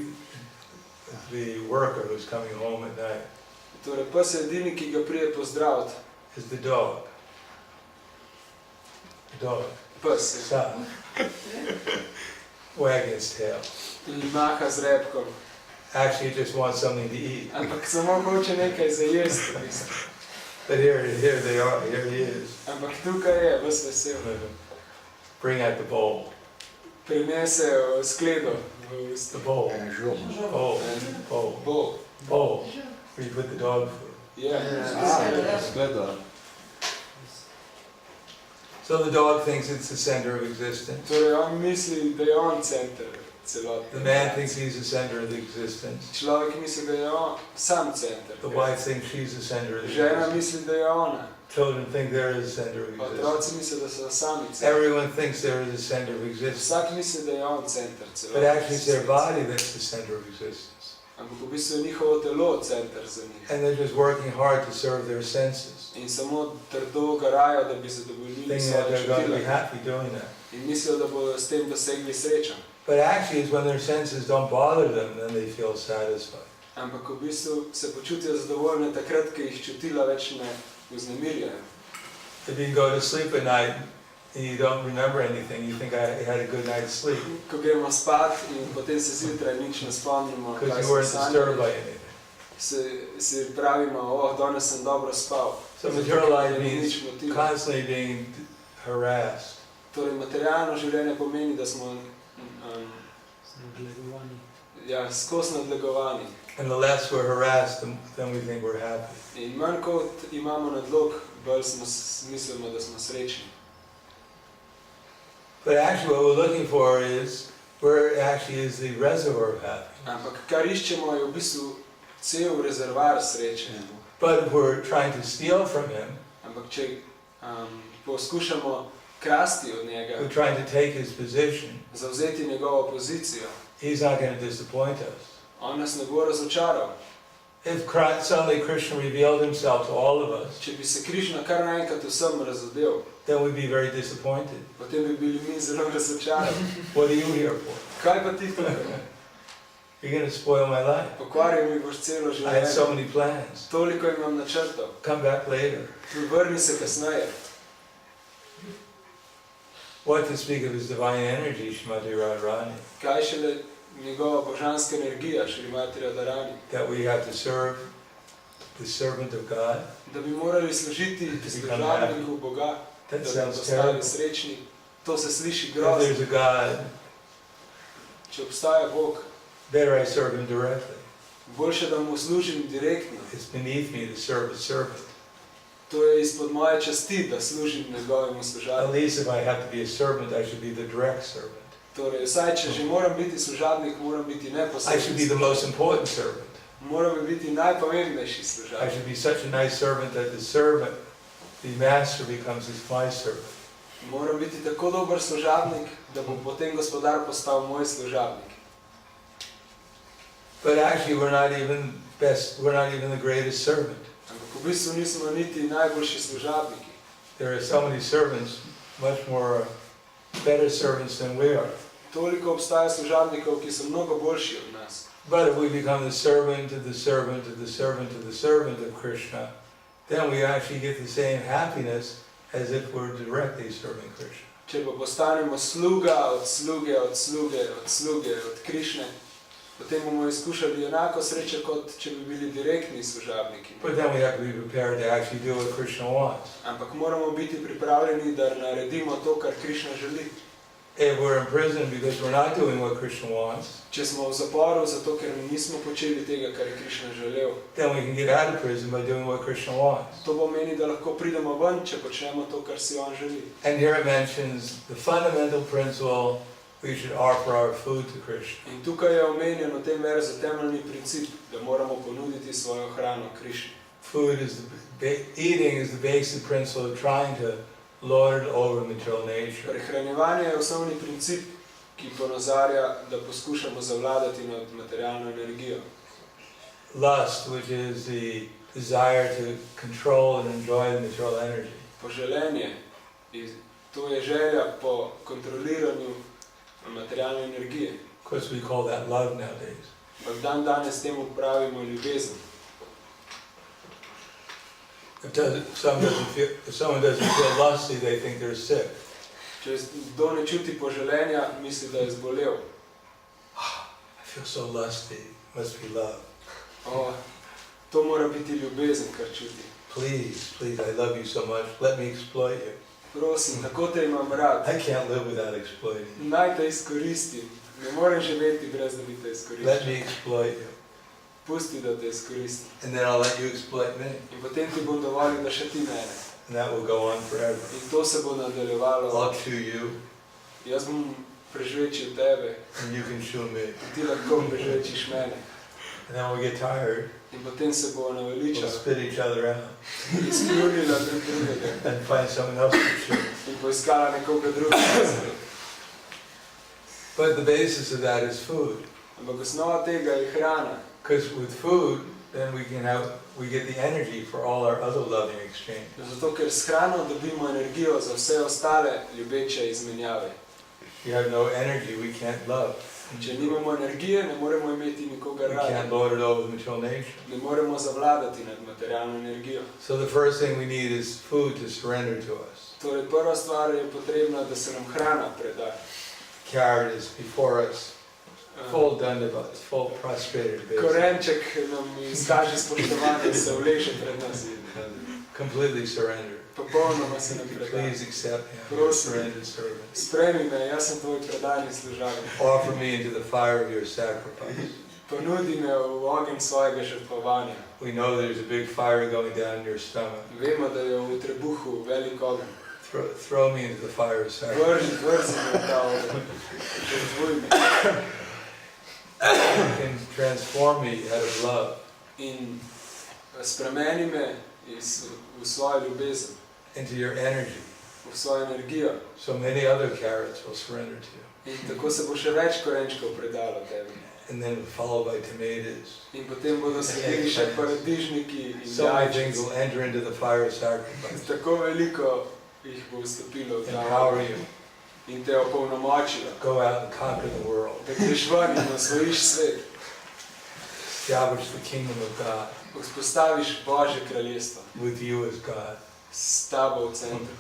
the worker who's coming home at night torej pes je edini, ki ga prije pozdraviti, is the dog. The dog, pes je. son, wagging his tail. In maha z repkom, Actually, he just wants something to eat. ampak samo hoče nekaj za jesti. v bistvu. But here they are, here he is. Ampak tukaj je, ves vesel. Bring out the bowl. Prinesejo skledo v usta. The bowl. Bowl. Bowl. Bo, Bowl. Where you put the dog food. je. Zgleda. So the dog thinks it's the center of existence. Torej on misli, da je on center celotne. The man thinks he's the center of the existence. Človek misli, da je on sam center. The wife thinks she's the center of the Žena existence. misli, da je ona. Children think they're the center of existence. Otroci misli, da so sami center. Everyone thinks they're the center of existence. Vsak misli, da je on center But celotne. actually it's their body that's the center of existence. Ampak v bistvu je njihovo telo center za njih. And they're just working hard to serve their senses. In samo trdo garajo, da bi zadovoljili Thinking that svoje they're going to be čutila. happy doing that. In mislijo, da bodo s tem dosegli srečo. But actually it's when their senses don't bother them, then they feel satisfied. Ampak v bistvu se počutijo zadovoljne takrat, ko jih čutila več ne vznemirjajo. If you go to sleep at night and you don't remember anything, you think I had a good night's sleep Ko gremo spat in potem se zjutraj nič ne spomnimo, kaj because you smo weren't disturbed by sanjali, anything. si pravimo, danes sem dobro spal. So Zato, material ker life ni means nič motiva. constantly being harassed. Torej, materialno življenje pomeni, da smo skozi nadlegovani. And the less we're harassed, then we think we're happy. In manj kot imamo nadlog, bolj mislimo, da smo srečni. But actually what we're looking for is, where actually is the reservoir of happiness. Ampak kar iščemo je v bistvu cel rezervar sreče. But if we're trying to steal from him, Ampak če poskušamo krasti od njega, we're trying to take his position, zavzeti njegovo pozicijo, he's not going to disappoint us. on nas ne bo razočaral. If suddenly Krishna revealed himself to all of us, Če bi se Krišna kar naenkrat vsem razodel, then we'd be very disappointed. potem bi bili mi zelo razočarani. What are you here for? Kaj pa ti tukaj? You're going to spoil my life. Pokvaril mi boš celo I had so življenje. many plans. Toliko imam načrtov. Come back later. Vrni se kasneje. What to speak of his divine energy, Shrimati Radharani, Kaj šele njegova božanska energija, Šrimati Radharani, that we have to serve the servant of God. da bi morali služiti služabniku Boga, da That bi sounds postali terrible. srečni. To se sliši If grozno. there's a God, Če obstaja Bog, better I serve him directly. boljše, da mu služim direktno. It's beneath me to serve a servant. To je izpod moje časti, da služim njegovemu At služabniku. least if I have to be a servant, I should be the direct servant. Torej, vsaj če že moram biti služabnik, moram biti I should neposredni be the most služabnik. important servant. Moram biti najpomembnejši I služabnik. should be such a nice servant that the servant, the master becomes my servant. Moram biti tako dober služabnik, da bo potem gospodar postal moj služabnik. But actually we're not even the greatest servant. Ampak v bistvu nismo niti najboljši služabniki. There are so many servants, much more better servants than we are. Toliko obstaja služabnikov, ki so mnogo boljši od nas. But if we become the servant of the servant of the servant of the servant of Krishna, then we actually get the same happiness as if we're directly serving Krishna. Če pa postanemo sluga od sluge, od sluge, od sluge, od Krišne, potem bomo izkušali enako sreče, kot če bi bili direktni služabniki. But then we have to be prepared to actually do what Krishna wants. Ampak moramo biti pripravljeni, da naredimo to, kar Krišna želi. If we're in prison because we're not doing what Krishna wants, Če smo v zaporu, zato ker nismo počeli tega, kar je Krišna želel, then we can get out of prison by doing what Krishna wants. to pomeni, da lahko pridemo ven, če počnemo to, kar si on želi. And here it mentions the fundamental principle, we should offer our food to Krishna. In tukaj je omenjen v tem verzu temeljni princip, da moramo ponuditi svojo hrano Krišni. Food is eating is the basic principle of trying to lord over material nature. Prehranjevanje je osnovni princip, ki ponazarja, da poskušamo zavladati nad materialno energijo. Lust, which is the desire to control and enjoy the material energy. Poželenje, to je želja po kontroliranju materialne energije. Of course, we call that love nowadays. Ampak dan danes temu pravimo ljubezen. If someone doesn't feel lusty, they think they're sick. Če kdo ne čuti poželenja, misli, da je zbolel. I feel so lusty. Must be love. To mora biti ljubezen, kar čuti. Please, please, I love you so much. Let me exploit you. Prosim, tako te imam rad. I can't live without exploiting you. Naj te izkoristim. Ne morem živeti, brez da bi te Let izkoristil. me exploit you. Pusti, da te izkoristim. And then I'll let you exploit me. In potem ti bom dovolil, da še ti mene. And that will go on forever. In to se bo nadaljevalo. I'll chew you, Jaz bom prežvečil tebe, and you can chew me. in ti lahko prežvečiš mene. And then we'll get tired. In potem se bo We'll naveličal, spit each other out izkljunila drug drugega and find someone else to chew. in poiskala nekoga drugega. But the basis of that is food. Ampak osnova tega je hrana. Because with food, then we get the energy for all our other loving exchanges. Zato, ker s hrano dobimo energijo za vse ostale ljubeče izmenjave. If you have no energy, we can't love. Če nimamo energije, ne moremo imeti nikogar We can't radi. lord it over the material nation. Ne moremo zavladati nad materialno energijo. So the first thing we need is food to surrender to us. Torej, prva stvar je potrebna, da se nam hrana preda. Carrot is before us, full dandavats, full prostrated obeisance, Korenček nam izkaže spoštovanje, se vleče pred nas. completely surrendered. Popolnoma se nam preda. Please accept me, I'm your Prosim. surrendered servant. Spremi me, jaz sem tvoj predani služabnik. Offer me into the fire of your sacrifice. Ponudi me v ogenj svojega žrtvovanja. We know there's a big fire going down in your stomach. Vemo, da je v trebuhu velik ogenj. Throw me into the fire of sacrifice. Vrzi me v ta ogenj. Žrtvuj me. You can transform me out of love In spremeni me v svojo ljubezen, into your energy. v svojo energijo. So many other carrots will surrender to you. In tako se bo še več korenčkov predalo tebi. And then followed by tomatoes. In potem bodo sledili še paradižniki in So many things jajčice. will enter into the fire of sacrifice. Tako veliko jih bo vstopilo v ta Empower ogenj you. in te opolnomočilo. Go out and conquer the world. Da greš ven in osvojiš svet. Establish the kingdom of God Vzpostaviš Božje kraljestvo with you as God. s tabo v centru.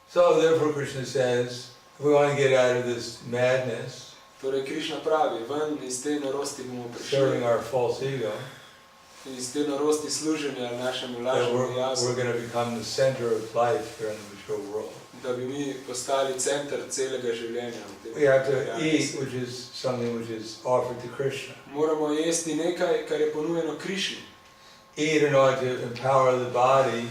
So therefore Krishna says, if we want to get out of this madness, Torej Krišna pravi, ven iz te norosti bomo serving prišli, our false ego, iz te norosti služenja našemu that lažnemu we're jazu, going to become the center of life here in the material world. da bi mi postali center celega življenja. v tem We have to materialnem eat, svetu. which is something which is offered to Krishna. Moramo jesti nekaj, kar je ponujeno Krišni. Eat in order to empower the body,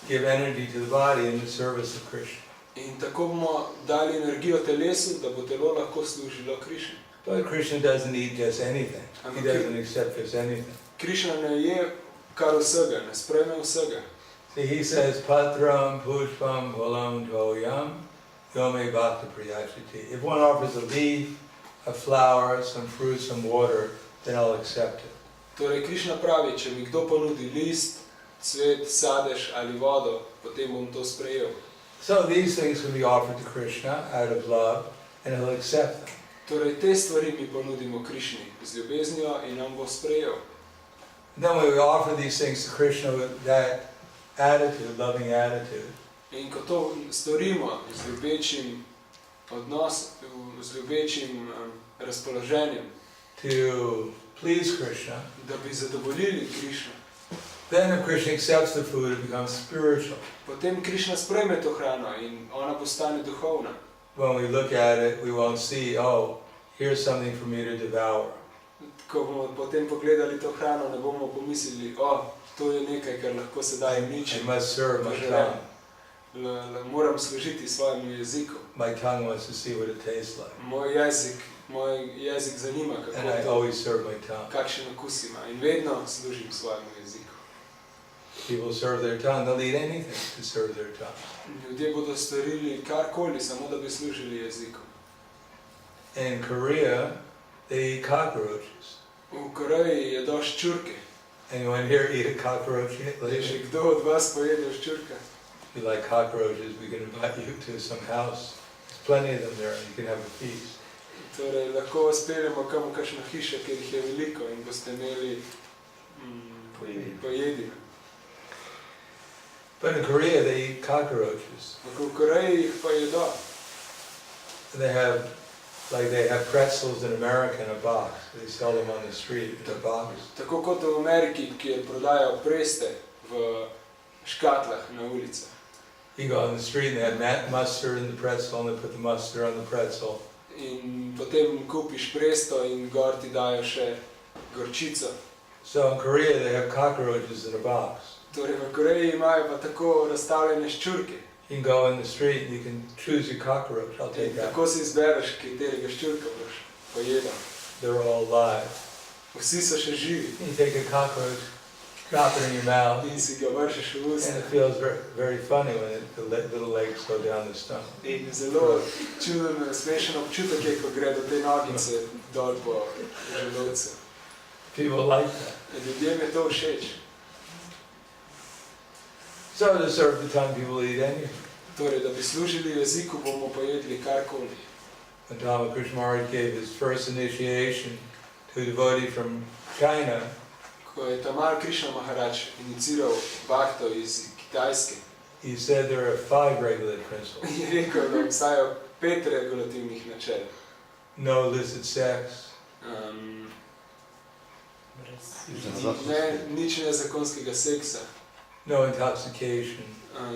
give energy to the body in the service of Krishna. In tako bomo dali energijo telesu, da bo telo lahko služilo Krišni. But Krishna doesn't eat just anything. He doesn't accept just anything. Krišna ne je kar vsega, ne sprejme vsega. See, he says, Patram pushpam phalam toyam yome bhakta priyachiti. If one offers a leaf, a flower, some fruit, some water, then I'll accept it. Torej Krišna pravi, če mi kdo ponudi list, cvet, sadež ali vodo, potem bom to sprejel. So these things can be offered to Krishna out of love, and he'll accept them. Torej te stvari mi ponudimo Krišni z ljubeznijo in nam bo sprejel. Then when we offer these things to Krishna with that attitude, loving attitude, In ko to storimo z ljubečim odnosom, z ljubečim razpoloženjem, to please Krishna, da bi zadovoljili Krišno, then if Krishna accepts the food, it becomes spiritual. potem Krišna sprejme to hrano in ona postane duhovna. When we look at it, we won't see, oh, here's something for me to devour. Ko bomo potem pogledali to hrano, ne bomo pomislili, to je nekaj, kar lahko sedaj I uničim. must serve my tongue. Moram služiti svojemu jeziku. My tongue wants to see what it tastes like. Moj jezik zanima, And I kako to, always serve my tongue. kakšen okus ima. In vedno služim svojemu jeziku. People serve their tongue, they'll eat anything to serve their tongue. Ljudje bodo storili karkoli, samo da bi služili jeziku. In Korea, they eat cockroaches. V Koreji jedo ščurke. Anyone here eat a cockroach Je že lately? kdo od vas pojedel ščurka? If you like cockroaches, we can invite you to some house. There's plenty of them there, and you can have a feast. Torej, lahko vas peljemo kam v kakšno hišo, kjer jih je veliko in boste imeli pojedine. But in Korea, they eat cockroaches. V Koreji jih pa jedo. They have pretzels in America in a box. They sell them on the street in a box. Tako kot v Ameriki, kjer prodajajo preste v škatlah na ulicah. You go on the street and they have mustard in the pretzel, and they put the mustard on the pretzel. In potem kupiš presto in gor ti dajo še gorčico. So in Korea, they have cockroaches in a box. Torej v Koreji imajo pa tako razstavljene ščurke. You can go in the street and you can choose your cockroach. I'll In take that. tako si izbereš, katerega ščurka boš pojedel. They're all live. Vsi so še živi You take a cockroach, drop it in your mouth, in si ga vršeš v and usta. it feels very, very funny when the little legs go down the stomach. In zelo čuden, smešen občutek je, ko gre do te nogice dol po želodcu. People like that. Ljudem je to všeč. So to serve the tongue, people eat anything. Torej, da bi služili jeziku, bomo pojedli karkoli. When Dhamma Krishna Maharaj gave his first initiation to a devotee from China, Ko je Tamal Krišna Maharaj iniciral bhakto iz Kitajske, he said there are 5 regulative principles. je rekel, da obstajajo 5 regulativnih načel. No illicit sex, Nič nezakonskega seksa, no intoxication,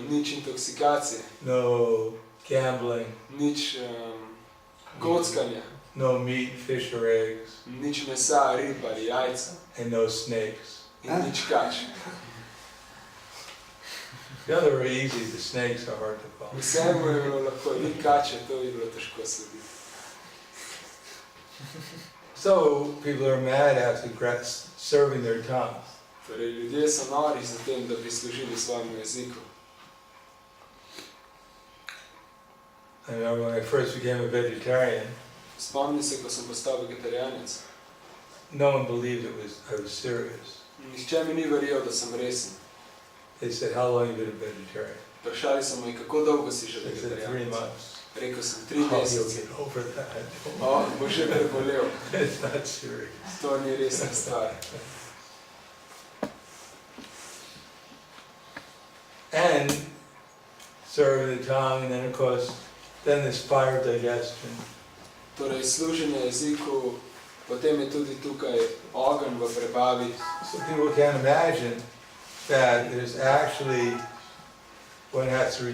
nič intoksikacije, no gambling, nič kockanja, no meat, fish or eggs, nič mesa, rib ali jajca and no snakes. in nič kač. The other are easy, the snakes are hard to follow. Vsemu je bilo lahko, ni kače, to je bilo težko slediti. So people are mad after serving their tongues. Torej, ljudje so nori za tem, da bi služili svojemu jeziku. I remember when I first became a vegetarian, Spomnim se, ko sem postal vegetarijanec. no one believed I was serious. Nihče mi ni verjel, da sem resen. They said, how long have you been a vegetarian? Vprašali so me, kako dolgo si že I said, 3 vegetarijanec. months. Rekel sem, 3 Oh, you'll mesece. get over that. Bo že prebolel. It's not serious. To ni resna stvar. And serving the tongue, and then of course, then this fire of digestion. Torej, služenje jeziku, potem je tudi tukaj ogenj v prebavi. So people can't imagine that there's actually, one has to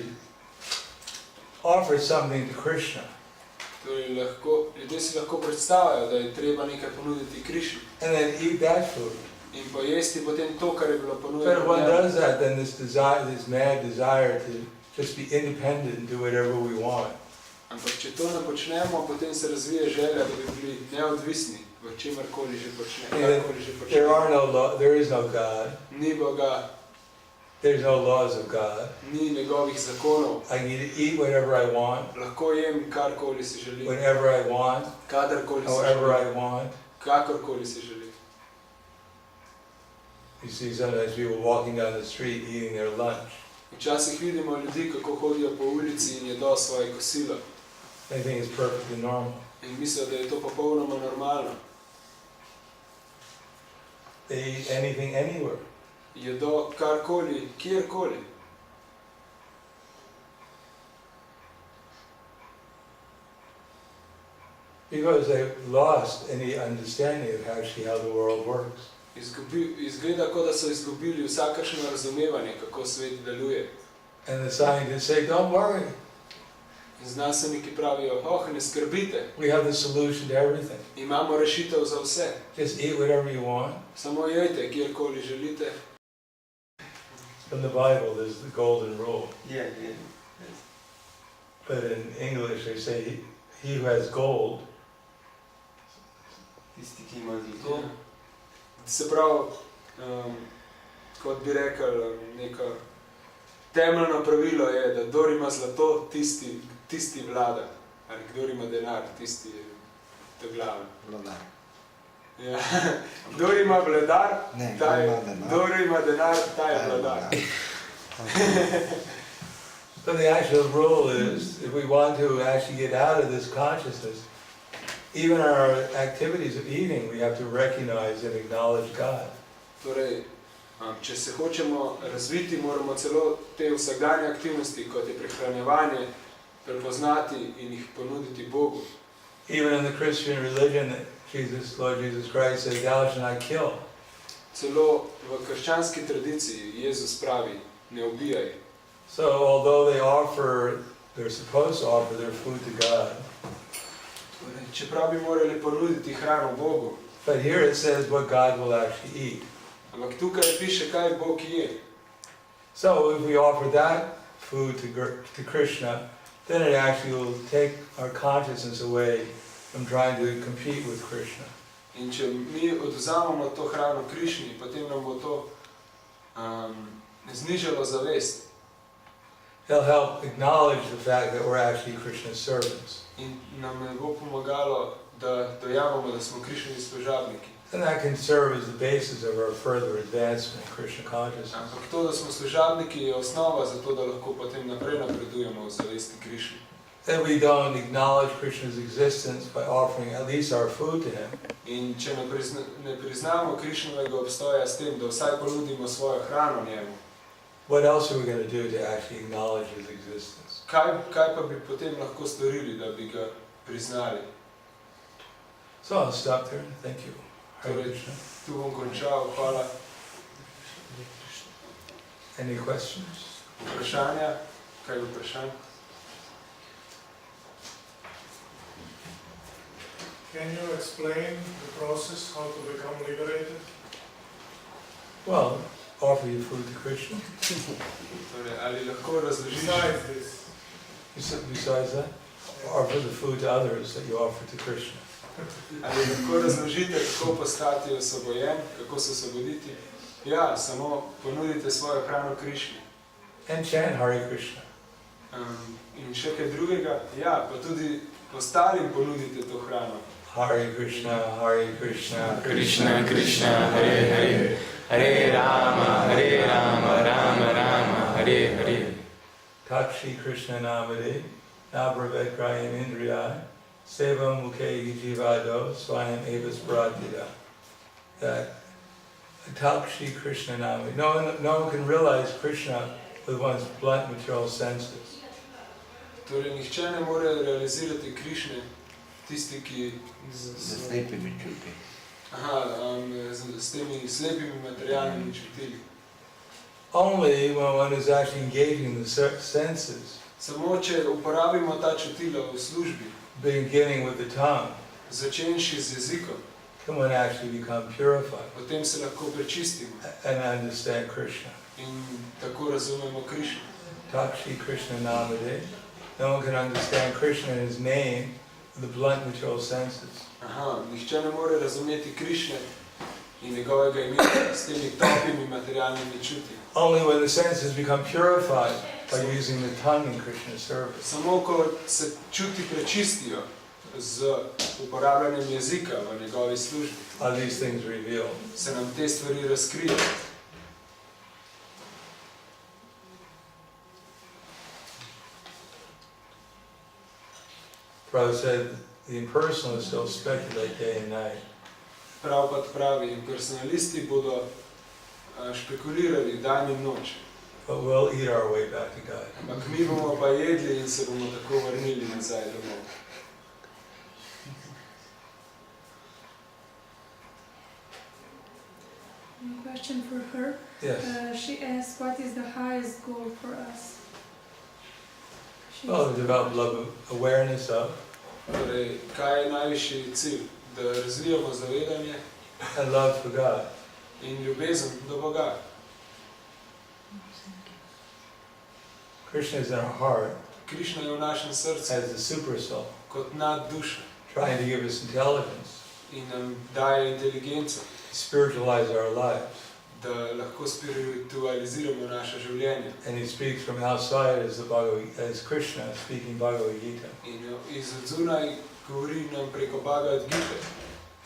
offer something to Krishna. Torej, ljudje si lahko predstavljajo, da je treba nekaj ponuditi Krišni And then eat that food. in pojesti potem to, kar je bilo But if ponujeno. one does that, then this desire, this mad desire to just be independent and do whatever we want. Ampak če to ne počnemo, potem se razvije želja, da bi bili neodvisni v čemarkoli že karkoli že počnemo. There is no God. Ni Boga, There's no laws of God. ni njegovih zakonov. I can eat whatever I want, Lahko jem karkoli si želim, whenever I want, kadarkoli si however I želim, want. kakorkoli si želim. You see sometimes people walking down the street eating their lunch. Včasih vidimo ljudi, kako hodijo po ulici in jedo svoje kosilo They think it's perfectly normal. in mislijo, da je to popolnoma normalno. They eat anything anywhere. Jedo karkoli, kjerkoli. Because they've lost any understanding of actually how the world works. Izgleda, kot da so izgubili vsakršno razumevanje, kako svet deluje. And the scientists say, don't worry, In znanstveniki pravijo, ne skrbite, we have the solution to everything. imamo rešitev za vse. Just eat whatever you want. Samo jejte, kjerkoli želite. From the Bible, there's the golden rule. Yeah. But in English, they say, he who has gold Tisti, ki ima zlato. Se pravi, kot bi rekel, neko temeljno pravilo je, da kdor ima zlato, tisti vlada. Ali kdor ima denar, tisti je to glaven. Vladar. Ja. Kdor ima vladar, Ne, ta je, kdor ima denar. kdor ima denar, ta je vladar. So the actual rule is, if we want to actually get out of this consciousness, even our activities of eating, we have to recognize and acknowledge God. Torej, če se hočemo razviti, moramo celo te vsakdanje aktivnosti, kot je prehranjevanje, prepoznati in jih ponuditi Bogu. Even in the Christian religion, Lord Jesus Christ says, thou shalt not kill. Celo v krščanski tradiciji Jezus pravi, ne ubijaj. So although they're supposed to offer their food to God, Torej, čeprav bi morali ponuditi hrano Bogu, but here it says what God will actually eat. ampak tukaj piše, kaj Bog je. So if we offer that food to Krishna, then it actually will take our consciousness away from trying to compete with Krishna. In če mi odvzamemo to hrano Krišni, potem nam bo to znižalo zavest. He'll help acknowledge the fact that we're actually Krishna's servants. In nam ne bo pomagalo da dojavamo, da smo Krišnini služabniki. And that can serve as the basis of our further advancement in Krishna consciousness. Ampak to, da smo služabniki, je osnova za to, da lahko potem naprej napredujemo v zavesti Krišni. That we don't acknowledge Krishna's existence by offering at least our food to him. In če ne priznamo Krišnovega obstoja s tem, da vsaj ponudimo svojo hrano njemu, What else are we going to do to actually acknowledge his existence? kaj pa bi potem lahko storili, da bi ga priznali? So I'll stop there. Thank you. Hare Torej, Krishna. tu bom končal. Hvala. Any questions? Vprašanja? Kaj je vprašanje? Can you explain the process how to become liberated? Well, offer your food to Krishna. Torej, ali lahko razložiš? Besides this, Besides that, offer the food to others that you offer to Krishna. Ali lahko razložite, kako postati osvobojen, kako se osvoboditi? Ja, samo ponudite svojo hrano Krišni. And chant Hare Krishna. In še kaj drugega? Ja, pa tudi ostalim ponudite to hrano. Hare Krishna, Krishna Krishna Hare Hare Hare Rama Rama Rama Hare Hare. Takshi Krishna Namade, Nabravet Grayam Indriyai, Seva Mukhe Jivado, Swayam Evas Pratida. That Takshi Krishna Namade. No one can realize Krishna with one's blunt material senses. Torej, nihče ne more realizirati Krišne, tisti, ki Z slepimi čuti. s temi slepimi materialnimi čutili. Only when one is actually engaging the senses, Samo, če uporabimo ta čutila v službi, beginning with the tongue, začenši z jezikom, can one actually become purified potem se lahko prečistimo and understand Krishna. in tako razumemo Krišno. Takshi Krishna Namade. No one can understand Krishna and his name with the blunt material senses. Nihče ne more razumeti Krišne in njegovega imena s temi topimi materialnimi čuti. Only when the senses become purified by using the tongue in Krishna's service. Samo, ko se čuti prečistijo z uporabljanjem jezika v njegovi službi, Are these things revealed? se nam te stvari razkrijejo. Prabhupada said the impersonalists still speculate day and night. Prabhupada pravi, impersonalisti bodo špekulirali dan in noč, But we'll eat our way back to God. ampak mi bomo pa jedli in se bomo tako vrnili nazaj domov. One question for her. Yes. She asked, what is the highest goal for us? Well, to develop love, awareness of, Torej, kaj je najvišji cilj? Da razvijamo zavedanje and love for God. in ljubezen do Boga. Krishna is in our heart Krišna je v našem srcu as the super soul, kot nad duša trying to give us intelligence, in nam daje inteligenco, spiritualize our lives. da lahko spiritualiziramo naše življenje. And he speaks from outside as Krishna speaking Bhagavad Gita. In iz odzunaj govori nam preko Bhagavad Gite.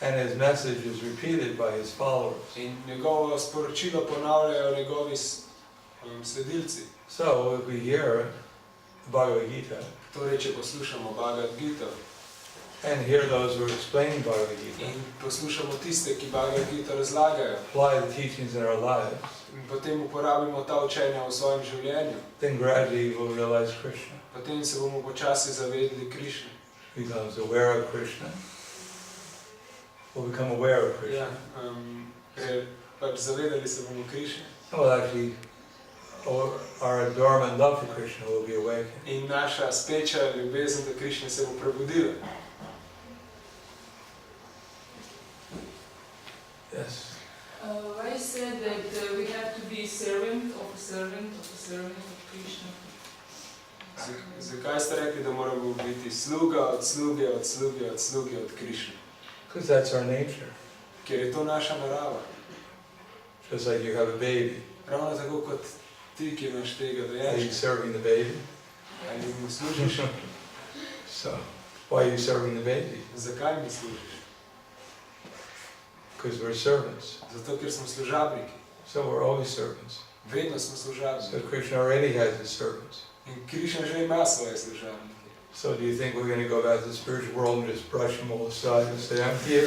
And his message is repeated by his followers. In njegovo sporočilo ponavljajo njegovi sledilci. So if we hear the Bhagavad Gita Torej, če poslušamo Bhagavad Gito and hear those who are explaining Bhagavad Gita, in poslušamo tiste, ki Bhagavad Gito razlagajo, apply the teachings in our lives, in potem uporabimo ta učenja v svojem življenju, then gradually we'll realize Krishna. potem se bomo počasi zavedli Krišne. Becomes aware of Krishna. We'll become aware of Krishna. Ja, ker pač zavedali se bomo Krišne Well, actually, our dormant love for Krishna will be awakened. in naša speča ljubezen do Krišne se bo prebudila. Yes. I said that we have to be servant of a servant of a servant of Krishna. Zakaj ste rekli, da moramo biti sluga od sluge, od sluge, od sluge, od Krišne? Because that's our nature. Ker je to naša narava. Just like you have a baby. Ravno tako kot ti, ki imaš tega Are you dojenčka. serving the baby? Ali mu služiš? So, Why are you serving the baby? Zakaj mi služiš? Because we're servants. Zato, ker smo služabniki. So we're always servants. Vedno smo služabniki. So Krishna already has his servants. In Krišna že ima svoje služabnike. So do you think we're going to go back to the spiritual world and just brush them all aside and say, I'm here?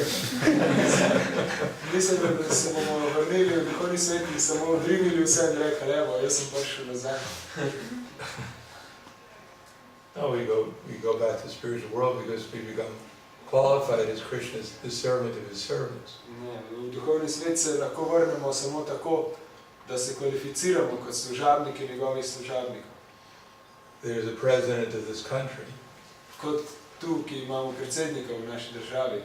Mislim, da se bomo vrnili v duhovni svet in samo odrinili vse in rekli, evo, jaz sem prišel nazaj. No, we go back to the spiritual world because we become qualified as Krishna's the servant of his servants. Ne, v duhovni svet se lahko vrnemo samo tako, da se kvalificiramo kot služabniki njegovih služabnikov. There's a president of this country. Kot tu, ki imamo predsednika v naši državi.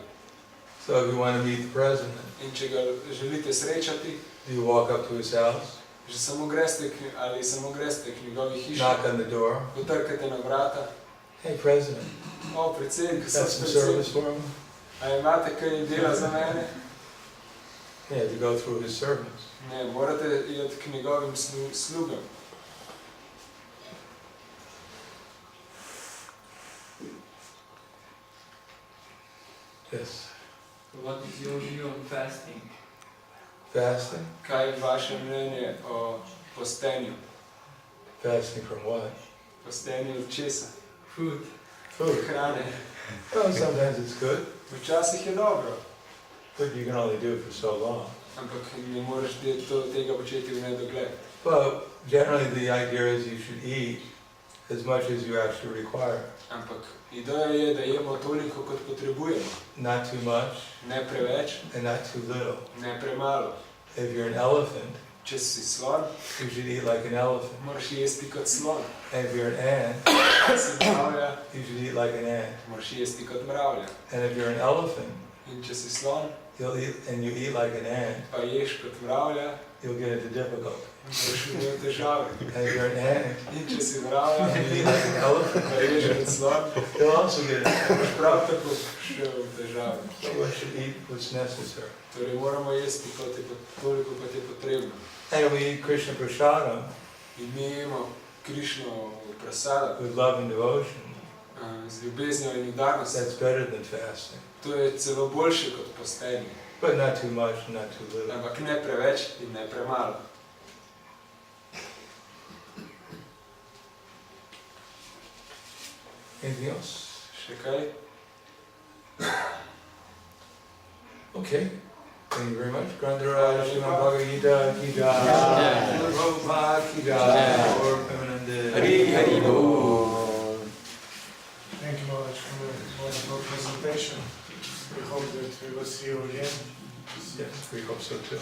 So if you want to meet the president, In če ga želite srečati, do you walk up to his house, že samo greste k njegovi hiši, knock on the door, potrkate na vrata. hey president, O, predsednik, got sem some predsednik. service for him? A imate kaj dela za mene? Yeah, to go through his servants. Ne, morate iti k njegovim slugam. Yes. What is your view on fasting? Fasting? Kaj je vaše mnenje o postenju? Fasting from what? Postenju od česa? Food. Food. Hrane. Well, sometimes it's good, Včasih je dobro, but you can only do it for so long. ampak ne moreš tega početi v nedogled. But generally the idea is you should eat as much as you actually require. Ampak ideja je, da jemo toliko, kot potrebujemo. Not too much Ne preveč, and not too little. ne premalo. If you're an elephant, Če si slon, you should eat like an elephant. moraš jesti kot slon. And if you're an ant, Če si mravlja, you should eat like an ant. moraš jesti kot mravlja. And if you're an elephant, In če si slon, you eat like an ant, pa ješ kot mravlja, you'll get into difficulty. boš imel težave. And if you're an ant, In če si mravlja, and you eat like an elephant, pa ješ kot slon, you'll also get into difficulty. boš prav tako šel v težave. So one should eat what's necessary. Torej moramo jesti toliko, kot je potrebno. And we eat Krishna prasadam In mi jemo Krišno prasada with love and devotion. z ljubeznijo in udarnostjo. That's better than fasting. To je celo boljše kot postenje. But not too much, not too little. Ampak ne preveč in ne premalo. Anything else? Še kaj? Okay. Thank you very much. Grandhara Srimad Bhagavad Gita Ki Jai. Prabhupada Ki Jai. Or Premanande. Hari Hari Bol. Thank you, Maharaj, for the wonderful presentation. We hope that we will see you again. Yes, we hope so too.